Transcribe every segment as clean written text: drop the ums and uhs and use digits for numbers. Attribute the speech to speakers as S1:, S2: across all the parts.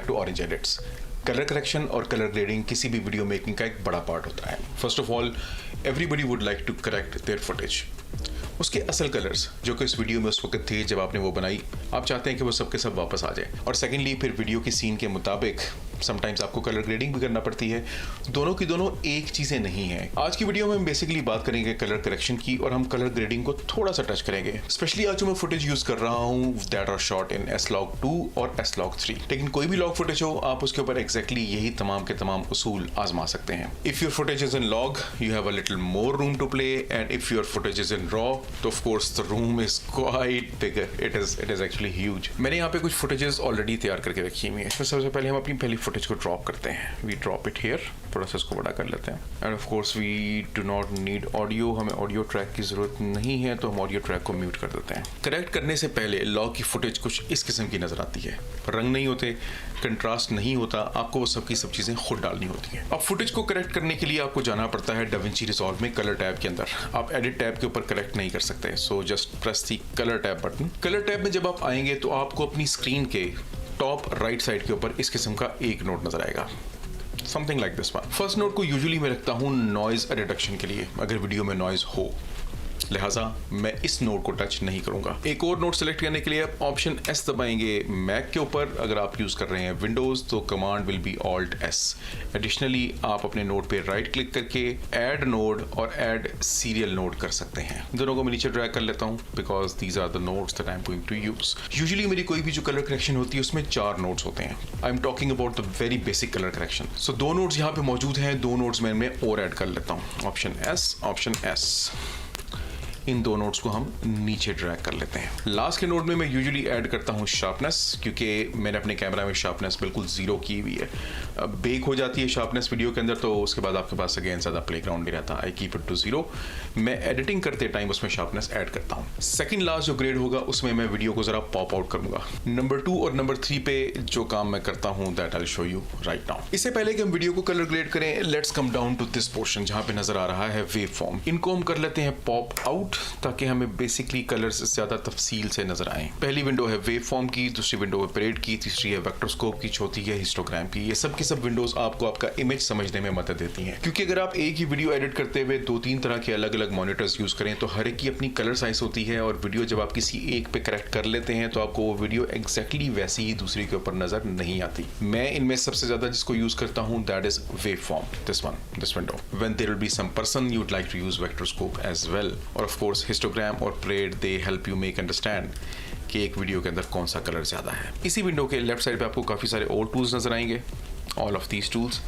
S1: To orange edits. Colour correction और colour grading किसी भी वीडियो मेकिंग का एक बड़ा पार्ट होता है। First of all, everybody would like to correct their footage. उसके असल कलर्स जो कि इस वीडियो में उस वक्त थे जब आपने वो बनाई, आप चाहते हैं कि वो सब के सब वापस आ जाए। और सेकेंडली, फिर वीडियो की सीन के मुताबिक समटाइम्स आपको कलर ग्रेडिंग भी करना पड़ती है। दोनों की दोनों एक चीज़ें नहीं हैं। आज की वीडियो में हम बेसिकली बात करेंगे कलर करेक्शन की और हम कलर ग्रेडिंग को थोड़ा सा टच करेंगे। स्पेशली आज जो मैं फुटेज यूज कर रहा हूँ that are shot in S-Log2 और S-Log3। लेकिन कोई भी लॉग फुटेज हो, आप उसके ऊपर एग्जैक्टली यही तमाम के तमाम उसूल आजमा सकते हैं। If your footage is in log, you have a little more room to play, and if your footage is in raw, तो of course the room is quite bigger. It is actually huge. मैंने यहाँ पे कुछ footages already तैयार करके रखी हुई है। इसमें सबसे पहले हम अपनी पहली फुटेज को ड्रॉप करते हैं। वी ड्रॉप इट हियर, थोड़ा सा इसको बड़ा कर लेते हैं। And of course we do not need audio, हमें ऑडियो ट्रैक की जरूरत नहीं है, तो हम ऑडियो ट्रैक को म्यूट कर देते हैं। करेक्ट करने से पहले लॉग की फुटेज कुछ इस किस्म की नजर आती है। रंग नहीं होते, कंट्रास्ट नहीं होता, आपको वो सब की सब चीजें खुद डालनी होती हैं। अब फुटेज को करेक्ट करने के लिए आपको जाना पड़ता है DaVinci Resolve में कलर टैब के अंदर। आप एडिट टैब के ऊपर करेक्ट नहीं कर सकते, सो जस्ट प्रेस दी colour tab button. Colour tab में जब आप आएंगे तो आपको अपनी स्क्रीन के टॉप राइट साइड के ऊपर इस किस्म का एक नोट नजर आएगा, something like this one. First note को यूजुअली मैं रखता हूँ नॉइज रिडक्शन के लिए, अगर वीडियो में नॉइज हो, लिहाजा मैं इस नोट को टच नहीं करूंगा। एक और नोट सेलेक्ट करने के लिए आप ऑप्शन S दबाएंगे मैक के ऊपर। अगर आप यूज कर रहे हैं विंडोज तो command will be Alt+S। Additionally आप अपने नोट पे राइट क्लिक करके ऐड नोड और ऐड सीरियल नोड कर सकते हैं। दोनों को मैं नीचे ड्रैग कर लेता हूं because these are the nodes that I am going to use. Usually मेरी कोई भी जो कलर करेक्शन होती है उसमें 4 नोड्स होते हैं। I am talking about the very basic colour correction. So 2 nodes यहाँ पे मौजूद हैं, 2 नोड्स मैं इनमें और ऐड कर लेता हूँ। Option S। इन 2 नोड्स को हम नीचे ड्रैग कर लेते हैं। लास्ट के नोड में मैं यूजुअली ऐड करता हूँ शार्पनेस, क्योंकि मैंने अपने कैमरा में शार्पनेस बिल्कुल 0 की हुई है। बेक हो जाती है शार्पनेस वीडियो के अंदर, तो उसके बाद आपके पास अगेन ज़्यादा प्लेग्राउंड नहीं रहता। I keep it to 0। मैं एडिटिंग करते टाइम उसमें शार्पनेस ऐड करता हूँ। सेकंड लास्ट जो ग्रेड होगा उसमें मैं वीडियो को ज़रा पॉप आउट करूँगा। नंबर 2 और नंबर 3 पे जो काम मैं करता हूँ that I will show you right now. इससे पहले कि हम वीडियो को कलर ग्रेड करें, let's come down to this portion जहाँ पे नजर आ रहा है वेव फॉर्म। इनको हम कर लेते हैं पॉप आउट ताकि हमें बेसिकली कलर्स ज्यादा तफसील से नजर आए। पहली विंडो है वेव फॉर्म की, दूसरी विंडो है परेड की, तीसरी है वेक्टरस्कोप की, चौथी है हिस्टोग्राम की। ये सब की सब विंडोज आपको आपका इमेज समझने में मदद देती हैं, क्योंकि अगर आप एक ही वीडियो एडिट करते हुए 2-3 तरह के अलग अलग मॉनिटर्स यूज करें तो हर एक की अपनी कलर साइज होती है, और वीडियो जब आप किसी एक पे करेक्ट कर लेते हैं तो आपको वो वीडियो एग्जैक्टली वैसी ही दूसरी के ऊपर नजर नहीं आती। मैं इनमें सबसे ज्यादा जिसको यूज करता हूं that is wave form, this window. When there will be some person you would like to use vectorscope as well, और ऑफ कोर्स हिस्टोग्राम और parade they help you make understand कि एक वीडियो के अंदर कौन सा कलर ज्यादा है। इसी विंडो के लेफ्ट साइड पे आपको काफी सारे और टूल्स नजर आएंगे। ऑल ऑफ दीज टूल्स,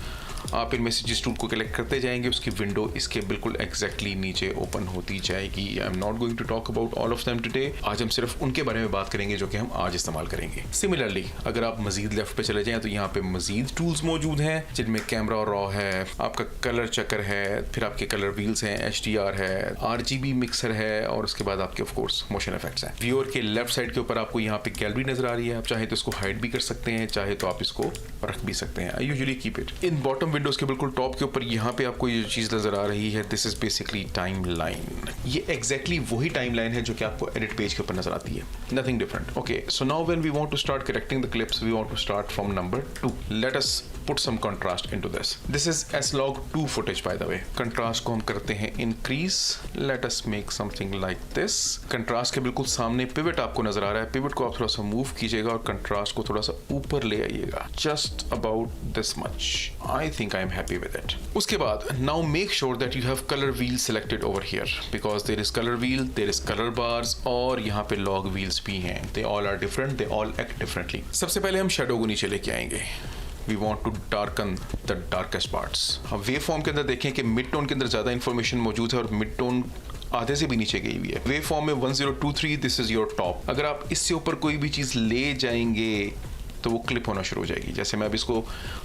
S1: आप इनमें से जिस टूल को कलेक्ट करते जाएंगे उसकी विंडो इसके बिल्कुल एग्जैक्टली नीचे ओपन होती जाएगी। I am not going to talk about all of them today. आज हम सिर्फ उनके बारे में बात करेंगे जो कि हम आज इस्तेमाल करेंगे। सिमिलरली अगर आप मजीद लेफ्ट पे चले जाएं तो यहाँ पे मजीद टूल्स मौजूद हैं, जिनमें कैमरा और रॉ है, आपका कलर चेकर है, फिर आपके कलर व्हील्स हैं, HDR है, RGB मिक्सर है, और उसके बाद आपके ऑफ कोर्स मोशन इफेक्ट्स हैं। व्यूअर के लेफ्ट साइड के ऊपर आपको यहाँ पे गैलरी नजर आ रही है। आप चाहे तो इसको हाइड भी कर सकते हैं, चाहे तो आप इसको रख भी सकते हैं। I usually keep it in bottom Windows के बिल्कुल टॉप के ऊपर। यहाँ पे आपको ये चीज नजर आ रही है, this is basically time line. ये एग्जैक्टली वही टाइम लाइन है जो कि आपको एडिट पेज के ऊपर नजर आती है, nothing different. Okay, so now when we want to start correcting the clips, we want to start from number 2। Let us put some contrast into this. This is S-Log2 footage by the way. Contrast को हम करते हैं increase. Let us make something like this. Contrast के बिल्कुल सामने pivot आपको नजर आ रहा है। Pivot को आप थोड़ा सा move कीजिएगा और contrast को थोड़ा सा ऊपर ले आइएगा। Just about this much. I think I am happy with it. उसके बाद now make sure that you have color wheel selected over here because there is color wheel, there is color bars और यहाँ पे log wheels भी हैं. They all are different. They all act differently. सबसे पहले हम shadow को नीचे लेके आएंगे। We want to darken the darkest parts. अब वेव फॉर्म के अंदर देखें कि मिड टोन के अंदर ज्यादा इंफॉर्मेशन मौजूद है और मिड टोन आधे से भी नीचे गई हुई है। वेव फॉर्म में 1023 दिस इज योर टॉप। अगर आप इससे ऊपर कोई भी चीज ले जाएंगे तो वो क्लिप होना शुरू हो जाएगी। जैसे मैं अब इसको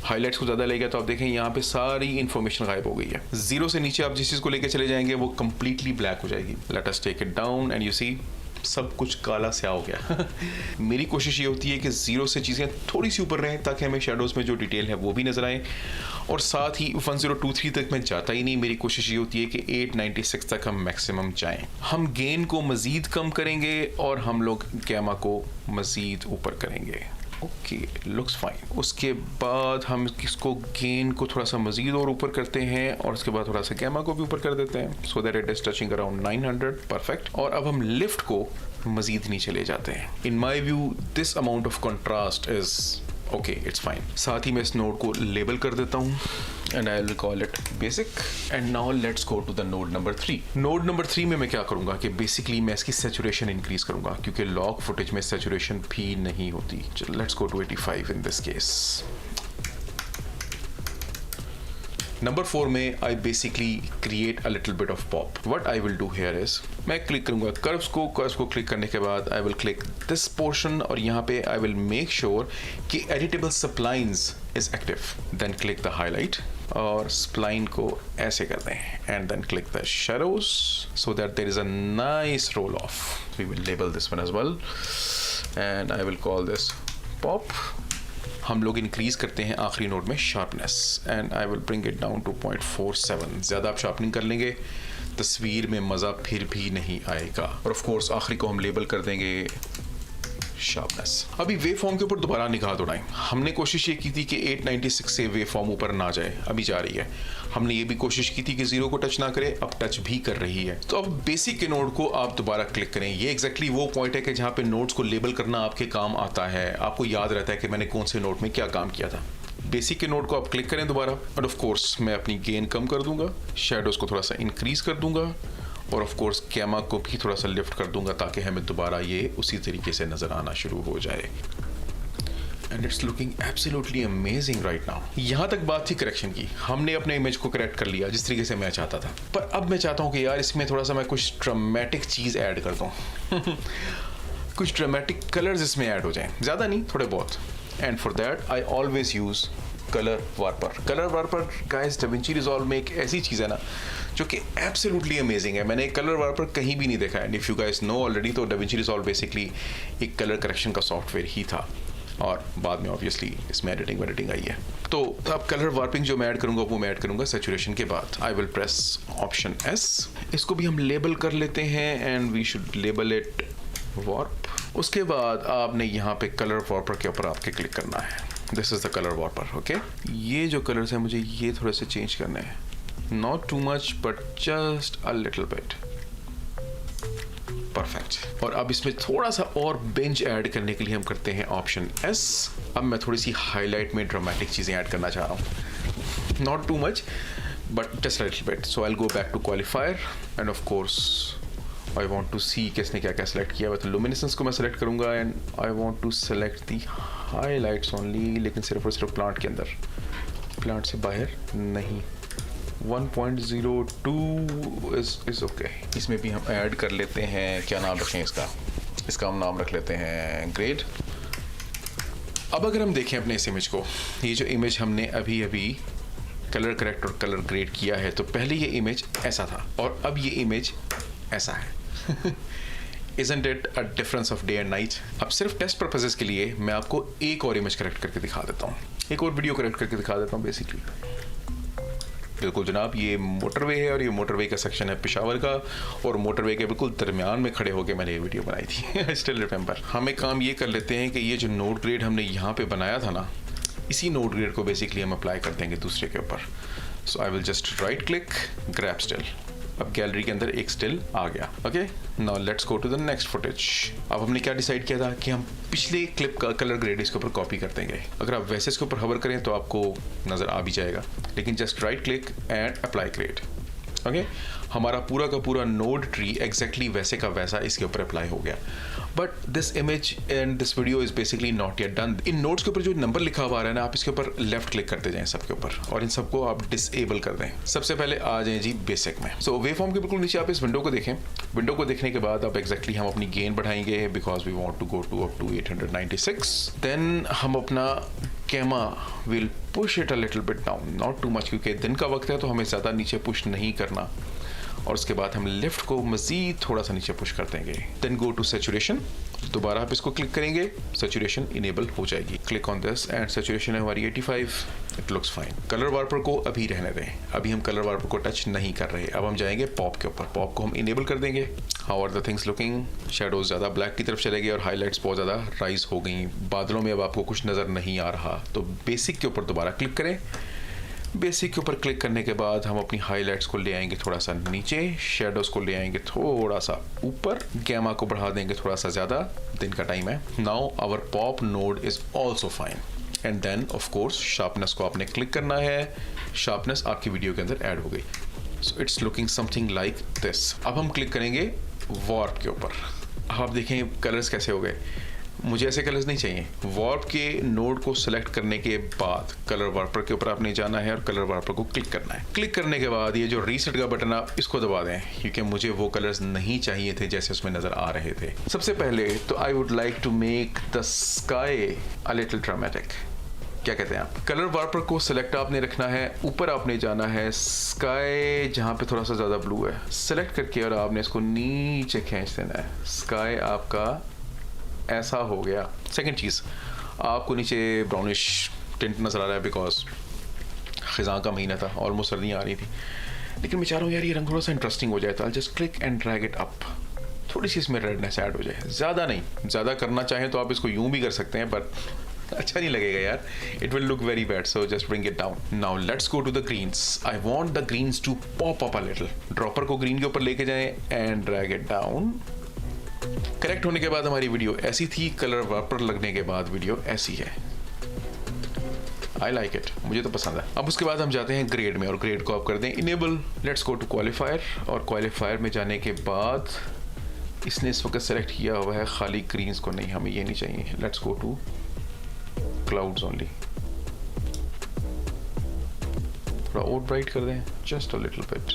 S1: हाईलाइट्स को ज्यादा ले गया तो आप देखें यहाँ पे सारी इंफॉर्मेशन गायब हो गई है। 0 से नीचे आप जिस चीज को लेके चले जाएंगे वो कंप्लीटली ब्लैक हो जाएगी। Let us take it down and you see सब कुछ काला स्या हो गया। मेरी कोशिश ये होती है कि 0 से चीज़ें थोड़ी सी ऊपर रहें ताकि हमें शेडोज़ में जो डिटेल है वो भी नजर आए, और साथ ही 1023 तक मैं जाता ही नहीं। मेरी कोशिश ये होती है कि 896 तक हम मैक्सिमम जाएं। हम गेन को मज़ीद कम करेंगे और हम लोग गैमा को मज़ीद ऊपर करेंगे। Okay, looks fine. उसके बाद हम इसको गेन को थोड़ा सा मजीद और ऊपर करते हैं और उसके बाद थोड़ा सा गैमा को भी ऊपर कर देते हैं so that it is touching around 900। Perfect. और अब हम लिफ्ट को मजीद नीचे ले जाते हैं। In my view this amount of contrast is okay, it's fine. साथ ही मैं इस नोड को लेबल कर देता हूँ and I will call it basic. And now let's go to the node number 3। Node number 3 में मैं क्या करूँगा कि बेसिकली मैं इसकी सैचुरेशन इंक्रीज करूँगा क्योंकि लॉग फुटेज में सैचुरेशन भी नहीं होती। Let's go to 85 in this case. Number 4 में I basically create a little bit of pop. What I will do here is मैं क्लिक करूंगा कर्व्स को क्लिक करने के बाद I will click this portion और यहाँ पे आई विल मेक श्योर कि editable splines is active. Then click the highlight और स्प्लाइन को ऐसे कर दें and then click the shadows so that there is a nice roll off. We will label this one as well and I will call this pop. हम लोग increase करते हैं आखिरी नोड में sharpness and I will bring it down to 0.47। ज़्यादा आप sharpening कर लेंगे तस्वीर में मज़ा फिर भी नहीं आएगा। और ऑफ कोर्स आखिरी को हम लेबल कर देंगे शार्पनेस। अभी वेव फॉर्म के ऊपर दोबारा निगाह दौड़ाएं। हमने कोशिश ये की थी कि 896 से वेव फॉर्म ऊपर ना जाए, अभी जा रही है। हमने ये भी कोशिश की थी कि 0 को टच ना करे, अब टच भी कर रही है। तो अब बेसिक के नोड को आप दोबारा क्लिक करें। ये एग्जैक्टली वो पॉइंट है कि जहाँ पे नोड्स को लेबल करना आपके काम आता है। आपको याद रहता है कि मैंने कौन से नोड में क्या काम किया था। बेसिक के नोड को आप क्लिक करें दोबारा और ऑफ कोर्स मैं अपनी गेन कम कर दूंगा, शैडोज को थोड़ा सा इंक्रीज कर दूंगा और ऑफ कोर्स गैमा को भी थोड़ा सा लिफ्ट कर दूंगा ताकि हमें दोबारा ये उसी तरीके से नजर आना शुरू हो जाए। And it's looking absolutely amazing right now. यहाँ तक बात थी करेक्शन की। हमने अपने इमेज को करेक्ट कर लिया जिस तरीके से मैं चाहता था, पर अब मैं चाहता हूँ कि यार इसमें थोड़ा सा मैं कुछ ड्रामेटिक चीज़ ऐड कर दूँ कुछ ड्रामेटिक कलर्स इसमें ऐड हो जाएं, ज़्यादा नहीं, थोड़े बहुत। And for that I always use colour warper. Colour warper guys DaVinci Resolve में एक ऐसी चीज़ है ना जो कि एब्सोल्युटली अमेजिंग है। मैंने कलर वार्पर कहीं भी नहीं देखा है। If you guys know already तो डाविंची रिजॉल्व बेसिकली एक कलर करेक्शन का सॉफ्टवेयर ही था और बाद में ऑब्वियसली इसमें एडिटिंग आई है। तो अब कलर वार्पिंग जो मैं ऐड करूँगा वो मैं ऐड करूँगा सैचुरेशन के बाद। I will press option S। इसको भी हम लेबल कर लेते हैं and we should label it warp. उसके बाद आपने यहाँ पे कलर वार्पर के ऊपर आपके क्लिक करना है। This is the colour warper. Okay, ये जो कलर्स हैं मुझे ये थोड़े से चेंज करने हैं, not too much but just a little bit. Perfect. और अब इसमें थोड़ा सा और बेंच ऐड करने के लिए हम करते हैं ऑप्शन S। अब मैं थोड़ी सी हाईलाइट में ड्रामेटिक चीज़ें ऐड करना चाह रहा हूँ, not too much but just a little bit. So I will go back to qualifier and of course I want to see किसने क्या क्या सेलेक्ट किया हुआ। तो लुमिनेसेंस को मैं सेलेक्ट करूंगा and I want to select the highlights only, लेकिन सिर्फ और सिर्फ प्लांट के अंदर, प्लांट से बाहर नहीं। 1.02 इज ओके। इसमें भी हम ऐड कर लेते हैं, क्या नाम रखें इसका हम नाम रख लेते हैं ग्रेड। अब अगर हम देखें अपने इस इमेज को, ये जो इमेज हमने अभी अभी कलर करेक्ट और कलर ग्रेड किया है, तो पहले ये इमेज ऐसा था और अब ये इमेज ऐसा है। Isn't it a difference of day and night? अब सिर्फ टेस्ट पर्पसेस के लिए मैं आपको एक और इमेज करेक्ट करके दिखा देता हूँ, एक और वीडियो करेक्ट करके दिखा देता हूँ। बेसिकली बिल्कुल जनाब, ये मोटरवे है और ये मोटरवे का सेक्शन है पेशावर का और मोटरवे के बिल्कुल दरमियान में खड़े होकर मैंने ये वीडियो बनाई थी। I still remember. हम एक काम ये कर लेते हैं कि ये जो नोड ग्रेड हमने यहाँ पे बनाया था ना, इसी नोड ग्रेड को बेसिकली हम अप्लाई कर देंगे दूसरे के ऊपर। So I will just right click, grab still. अब गैलरी के अंदर एक स्टिल आ गया। Okay, now let's go to the next footage. अब हमने क्या डिसाइड किया था कि हम पिछले क्लिप का कलर ग्रेड इसके ऊपर कॉपी कर देंगे। अगर आप वैसे इसके ऊपर हवर करें तो आपको नज़र आ भी जाएगा, लेकिन just right click and apply grade. Okay, हमारा पूरा का पूरा नोड ट्री एग्जैक्टली वैसे का वैसा इसके ऊपर अप्लाई हो गया। But this image and this video is basically not yet done. In nodes के ऊपर जो नंबर लिखा हुआ आ रहा है ना, आप इसके ऊपर लेफ्ट क्लिक करते जाएं सबके ऊपर और इन सबको आप डिसेबल कर दें। सबसे पहले आ जाएं जी बेसिक में। सो वेव फॉर्म के बिल्कुल नीचे आप इस विंडो को देखें। विंडो को देखने के बाद आप एग्जैक्टली हम अपनी गेन बढ़ाएंगे because we want to go to up to 896। Then हम अपना gamma will push it a little bit down, not too much, क्योंकि दिन का वक्त है तो हमें ज़्यादा नीचे पुश नहीं करना। और उसके बाद हम लेफ्ट को मज़ीद थोड़ा सा नीचे पुश कर देंगे। देन गो टू सैचुरेशन, दोबारा आप इसको क्लिक करेंगे, सैचुरेशन इनेबल हो जाएगी। Click on this and saturation है हमारी 85, इट लुक्स फाइन। कलर वार्पर को अभी रहने दें, अभी हम कलर वार्पर को टच नहीं कर रहे। अब हम जाएंगे पॉप के ऊपर, पॉप को हम इनेबल कर देंगे। How are the things looking, shadows ज़्यादा ब्लैक की तरफ चले गए और हाईलाइट्स बहुत ज़्यादा राइज हो गई। बादलों में अब आपको कुछ नज़र नहीं आ रहा, तो बेसिक के ऊपर दोबारा क्लिक करें। बेसिक के ऊपर क्लिक करने के बाद हम अपनी हाईलाइट्स को ले आएंगे थोड़ा सा नीचे, शेडोज को ले आएंगे थोड़ा सा ऊपर, गैमा को बढ़ा देंगे थोड़ा सा ज़्यादा, दिन का टाइम है। Now our pop node is also fine. And then of course sharpness को आपने क्लिक करना है, शार्पनेस आपकी वीडियो के अंदर ऐड हो गई। So it's looking something like this. अब हम क्लिक करेंगे वार्प के ऊपर, आप देखें कलर्स कैसे हो गए। मुझे ऐसे कलर्स नहीं चाहिए। वार्प के नोड को सिलेक्ट करने के बाद कलर वार्पर के ऊपर आपने जाना है और कलर वार्पर को क्लिक करना है। क्लिक करने के बाद ये जो रीसेट का बटन है इसको दबा दें, क्योंकि मुझे वो कलर्स नहीं चाहिए थे जैसे उसमें नजर आ रहे थे। सबसे पहले तो I would like to make the sky a little dramatic. क्या कहते हैं आप? कलर वार्पर को सिलेक्ट आपने रखना है, ऊपर आपने जाना है, स्काई जहाँ पे थोड़ा सा ज़्यादा ब्लू है सिलेक्ट करके और आपने इसको नीचे खींच देना है। स्काई आपका ऐसा हो गया। सेकंड चीज़, आपको नीचे ब्राउनिश टिंट नज़र आ रहा है बिकॉज ख़िज़ां का महीना था, ऑलमोस्ट सर्दियाँ आ रही थी, लेकिन मैं चाह रहा हूँ यार ये रंग थोड़ा सा इंटरेस्टिंग हो जाए, तो I just click and drag it up, थोड़ी सी इसमें रेडनेस ऐड हो जाए। ज़्यादा नहीं, ज़्यादा करना चाहें तो आप इसको यूँ भी कर सकते हैं, बट अच्छा नहीं लगेगा यार, it will look very bad, so just bring it down. Now let's go to the greens. I want the greens to pop up a little. Dropper को ग्रीन के ऊपर लेके जाएं and drag it down. Correct होने के बाद हमारी video ऐसी थी, कलर वार्पर लगने के बाद वीडियो ऐसी है। आई लाइक इट, मुझे तो पसंद है। अब उसके बाद हम जाते हैं ग्रेड में और ग्रेड को आप कर दें enable. Let's go to qualifier और क्वालिफायर में जाने के बाद इसने इस वक्त सेलेक्ट किया हुआ है खाली ग्रीन्स को, नहीं हमें ये नहीं चाहिए। Let's go to clouds only, थोड़ा और ब्राइट कर दें, just a little bit.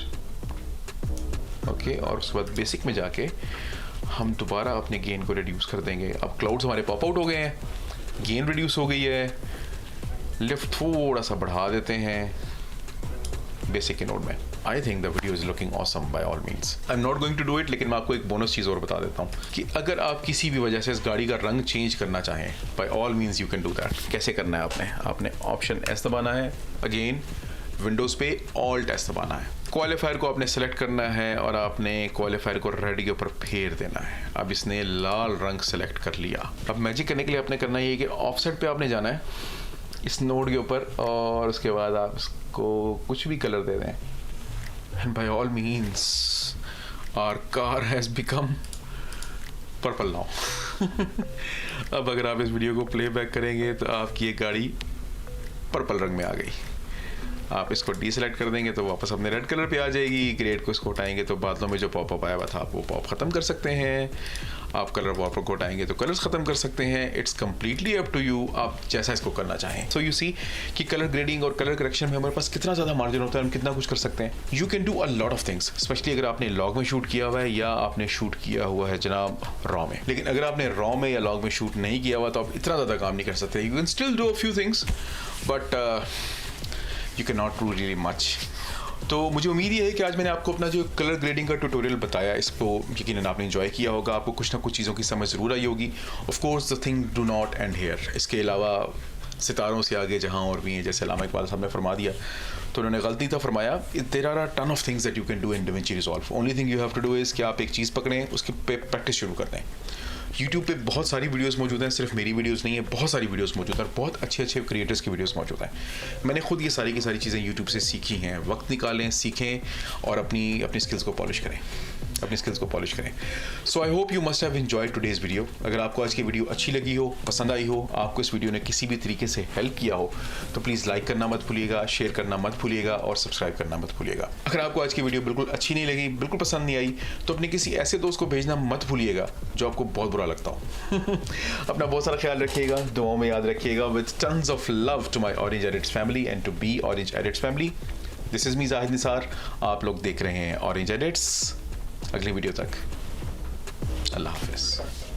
S1: Okay, और उसके बाद बेसिक में जाके हम दोबारा अपने गेन को रिड्यूस कर देंगे। अब क्लाउड्स हमारे पॉप आउट हो गए हैं, गेन रिड्यूस हो गई है, लिफ्ट थोड़ा सा बढ़ा देते हैं बेसिक के नोड में। I think the video is looking awesome by all means. I am not going to do it, लेकिन मैं आपको एक बोनस चीज़ और बता देता हूँ कि अगर आप किसी भी वजह से इस गाड़ी का रंग चेंज करना चाहें, by all means you can do that. कैसे करना है आपने ऑप्शन एस दबाना है, अगेन विंडोज़ पे ऑल्ट एस दबाना है, क्वालिफायर को आपने सेलेक्ट करना है और आपने क्वालिफायर को रेड के ऊपर फेर देना है। अब इसने लाल रंग सेलेक्ट कर लिया। अब मैजिक करने के लिए आपने करना ये कि ऑफसेट पे आपने जाना है इस नोड के ऊपर और उसके बाद आप इसको कुछ भी कलर दे दें। And by all means our car has become purple now. अब अगर आप इस वीडियो को प्लेबैक करेंगे तो आपकी ये गाड़ी पर्पल रंग में आ गई। आप इसको डीसेलेक्ट कर देंगे तो वापस अपने रेड कलर पे आ जाएगी। ग्रेड को इसको उठाएंगे तो बादलों में जो पॉपअप आया हुआ था आप वो पॉप ख़त्म कर सकते हैं। आप कलर वार्पर को उठाएंगे तो कलर्स ख़त्म कर सकते हैं। It's completely up to you, आप जैसा इसको करना चाहें। सो यू सी कि कलर ग्रेडिंग और कलर करेक्शन में हमारे पास कितना ज़्यादा मार्जिन होता है, हम कितना कुछ कर सकते हैं। You can do a lot of things, specially अगर आपने लॉग में शूट किया हुआ है या आपने शूट किया हुआ है जनाब रॉ में। लेकिन अगर आपने रॉ में या लॉग में शूट नहीं किया हुआ तो आप इतना ज़्यादा काम नहीं कर सकते। You can still do a few things but you can not do really much. तो मुझे उम्मीद ये है कि आज मैंने आपको अपना जो कलर ग्रेडिंग का ट्यूटोरियल बताया इसको यकीनन आपने एंजॉय किया होगा। आपको कुछ ना कुछ चीज़ों की समझ ज़रूर आई होगी। Of course the thing do not and here. इसके अलावा सितारों से आगे जहाँ और भी हैं, जैसे अल्लामा इकबाल साहब ने फरमा दिया तो उन्होंने गलती था फरमाया, there are a ton of things that you can do in DaVinci Resolve. Only thing you have to do is कि आप एक चीज़ पकड़ें, उसकी प्रैक्टिस शुरू कर दें। यूट्यूब पे बहुत सारी वीडियोस मौजूद हैं, सिर्फ मेरी वीडियोस नहीं है, बहुत सारी वीडियोस मौजूद हैं और बहुत अच्छे अच्छे क्रिएटर्स की वीडियोस मौजूद हैं। मैंने खुद ये सारी की सारी चीज़ें यूट्यूब से सीखी हैं। वक्त निकालें, सीखें और अपनी स्किल्स को पॉलिश करें, so I hope you must have enjoyed today's video. अगर आपको आज की वीडियो अच्छी लगी हो, पसंद आई हो, आपको इस वीडियो ने किसी भी तरीके से हेल्प किया हो तो प्लीज़ लाइक करना मत भूलिएगा, शेयर करना मत भूलिएगा और सब्सक्राइब करना मत भूलिएगा। अगर आपको आज की वीडियो बिल्कुल अच्छी नहीं लगी, बिल्कुल पसंद नहीं आई तो अपने किसी ऐसे दोस्त को भेजना मत भूलिएगा जो आपको बहुत बुरा लगता हो। अपना बहुत सारा ख्याल रखिएगा, दुआओं में याद रखिएगा। With tons of love to my Orange Edits family and to be Orange Edits family. This is me Zahid Nisar. आप लोग देख रहे हैं ऑरेंज एडिट्स। अगली वीडियो तक अल्लाह हाफिज़।